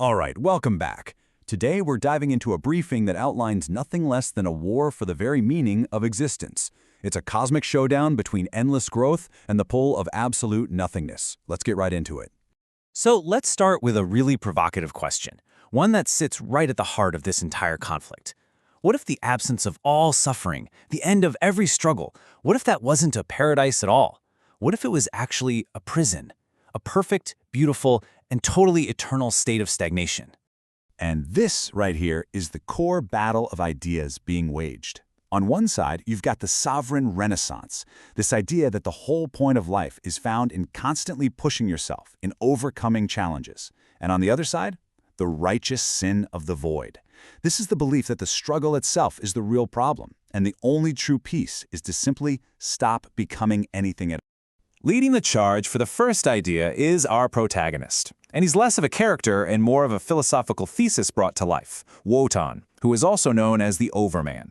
All right, welcome back. Today we're diving into a briefing that outlines nothing less than a war for the very meaning of existence. It's a cosmic showdown between endless growth and the pull of absolute nothingness. Let's get right into it. So let's start with a really provocative question, one that sits right at the heart of this entire conflict. What if the absence of all suffering, the end of every struggle, what if that wasn't a paradise at all? What if it was actually a prison? A perfect, beautiful, and totally eternal state of stagnation. And this right here is the core battle of ideas being waged. On one side, you've got the sovereign renaissance, this idea that the whole point of life is found in constantly pushing yourself, in overcoming challenges. And on the other side, the righteous sin of the void. This is the belief that the struggle itself is the real problem, and the only true peace is to simply stop becoming anything at all. Leading the charge for the first idea is our protagonist. And he's less of a character and more of a philosophical thesis brought to life, Wotan, who is also known as the Overman.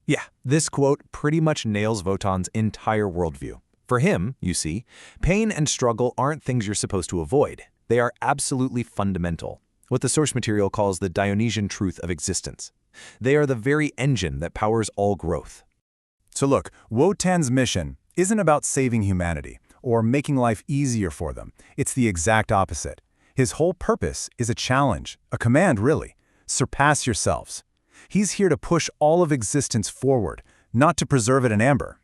Yeah, this quote pretty much nails Wotan's entire worldview. For him, you see, pain and struggle aren't things you're supposed to avoid. They are absolutely fundamental, what the source material calls the Dionysian truth of existence. They are the very engine that powers all growth. So look, Wotan's mission isn't about saving humanity or making life easier for them. It's the exact opposite. His whole purpose is a challenge, a command really. Surpass yourselves. He's here to push all of existence forward, not to preserve it in amber.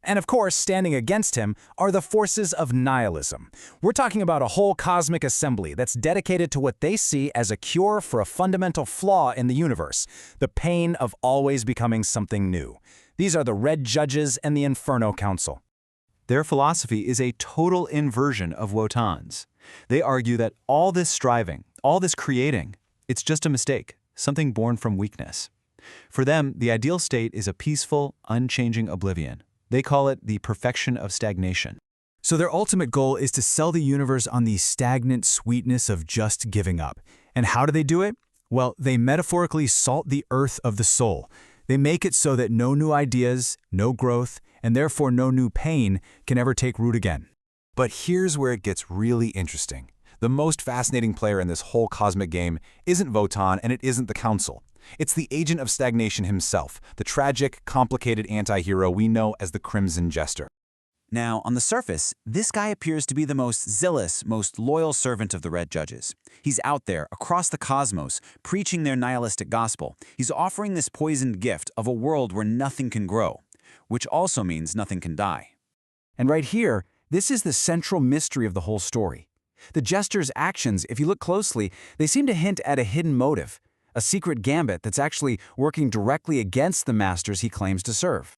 And of course, standing against him are the forces of nihilism. We're talking about a whole cosmic assembly that's dedicated to what they see as a cure for a fundamental flaw in the universe, the pain of always becoming something new. These are the Red Judges and the Inferno Council. Their philosophy is a total inversion of Wotan's. They argue that all this striving, all this creating, it's just a mistake, something born from weakness. For them, the ideal state is a peaceful, unchanging oblivion. They call it the perfection of stagnation. So their ultimate goal is to sell the universe on the stagnant sweetness of just giving up. And how do they do it? Well, they metaphorically salt the earth of the soul. They make it so that no new ideas, no growth, and therefore no new pain can ever take root again. But here's where it gets really interesting. The most fascinating player in this whole cosmic game isn't Wotan and it isn't the Council. It's the agent of stagnation himself, the tragic, complicated anti-hero we know as the Crimson Jester. Now, on the surface, this guy appears to be the most zealous, most loyal servant of the Red Judges. He's out there, across the cosmos, preaching their nihilistic gospel. He's offering this poisoned gift of a world where nothing can grow, which also means nothing can die. And right here, this is the central mystery of the whole story. The Jester's actions, if you look closely, they seem to hint at a hidden motive, a secret gambit that's actually working directly against the masters he claims to serve.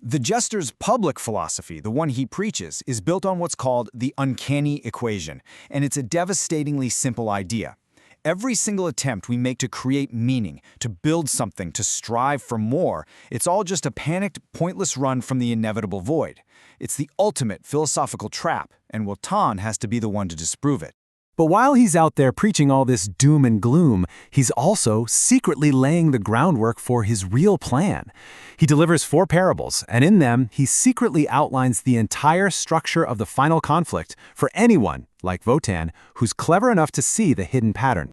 The Jester's public philosophy, the one he preaches, is built on what's called the uncanny equation, and it's a devastatingly simple idea. Every single attempt we make to create meaning, to build something, to strive for more, it's all just a panicked, pointless run from the inevitable void. It's the ultimate philosophical trap, and Wotan has to be the one to disprove it. But while he's out there preaching all this doom and gloom, he's also secretly laying the groundwork for his real plan. He delivers 4 parables, and in them, he secretly outlines the entire structure of the final conflict for anyone, like Wotan, who's clever enough to see the hidden pattern.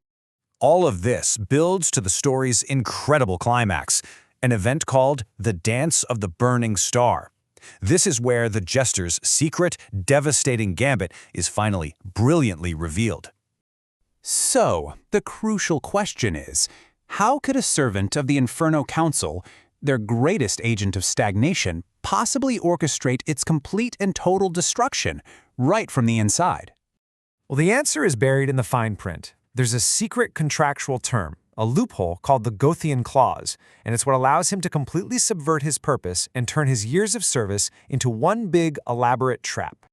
All of this builds to the story's incredible climax, an event called the Dance of the Burning Star. This is where the Jester's secret, devastating gambit is finally brilliantly revealed. So, the crucial question is, how could a servant of the Inferno Council, their greatest agent of stagnation, possibly orchestrate its complete and total destruction right from the inside? Well, the answer is buried in the fine print. There's a secret contractual term, a loophole called the Gothian Clause, and it's what allows him to completely subvert his purpose and turn his years of service into one big, elaborate trap.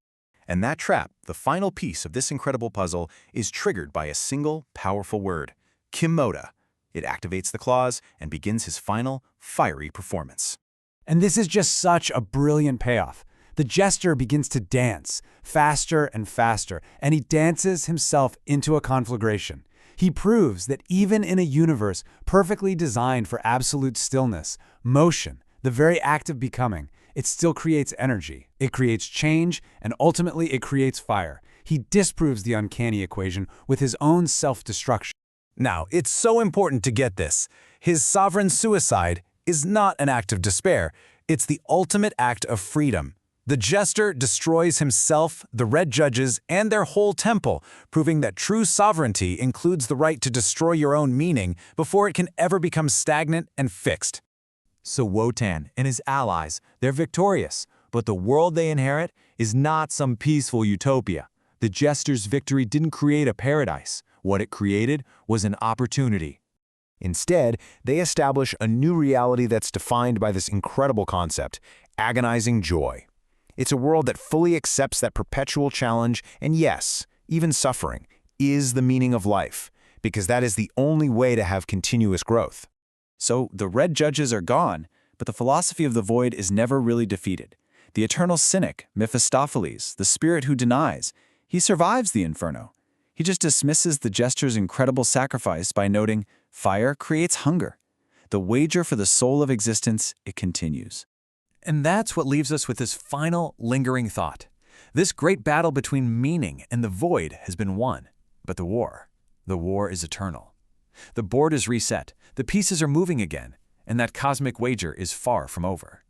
And that trap, the final piece of this incredible puzzle, is triggered by a single, powerful word, Kimmoda. It activates the clause and begins his final, fiery performance. And this is just such a brilliant payoff. The Jester begins to dance, faster and faster, and he dances himself into a conflagration. He proves that even in a universe perfectly designed for absolute stillness, motion, the very act of becoming, it still creates energy. It creates change, and ultimately it creates fire. he disproves the uncanny equation with his own self-destruction. Now, it's so important to get this. His sovereign suicide is not an act of despair. It's the ultimate act of freedom. The Jester destroys himself, the Red Judges, and their whole temple, proving that true sovereignty includes the right to destroy your own meaning before it can ever become stagnant and fixed. So Wotan and his allies, they're victorious, but the world they inherit is not some peaceful utopia. The Jester's victory didn't create a paradise. What it created was an opportunity. Instead, they establish a new reality that's defined by this incredible concept, agonizing joy. It's a world that fully accepts that perpetual challenge, and yes, even suffering, is the meaning of life, because that is the only way to have continuous growth. So the Red Judges are gone, but the philosophy of the void is never really defeated. The eternal cynic, Mephistopheles, the spirit who denies, he survives the inferno. He just dismisses the Jester's incredible sacrifice by noting, fire creates hunger. The wager for the soul of existence, it continues. And that's what leaves us with this final, lingering thought. This great battle between meaning and the void has been won. But the war is eternal. The board is reset, the pieces are moving again, and that cosmic wager is far from over.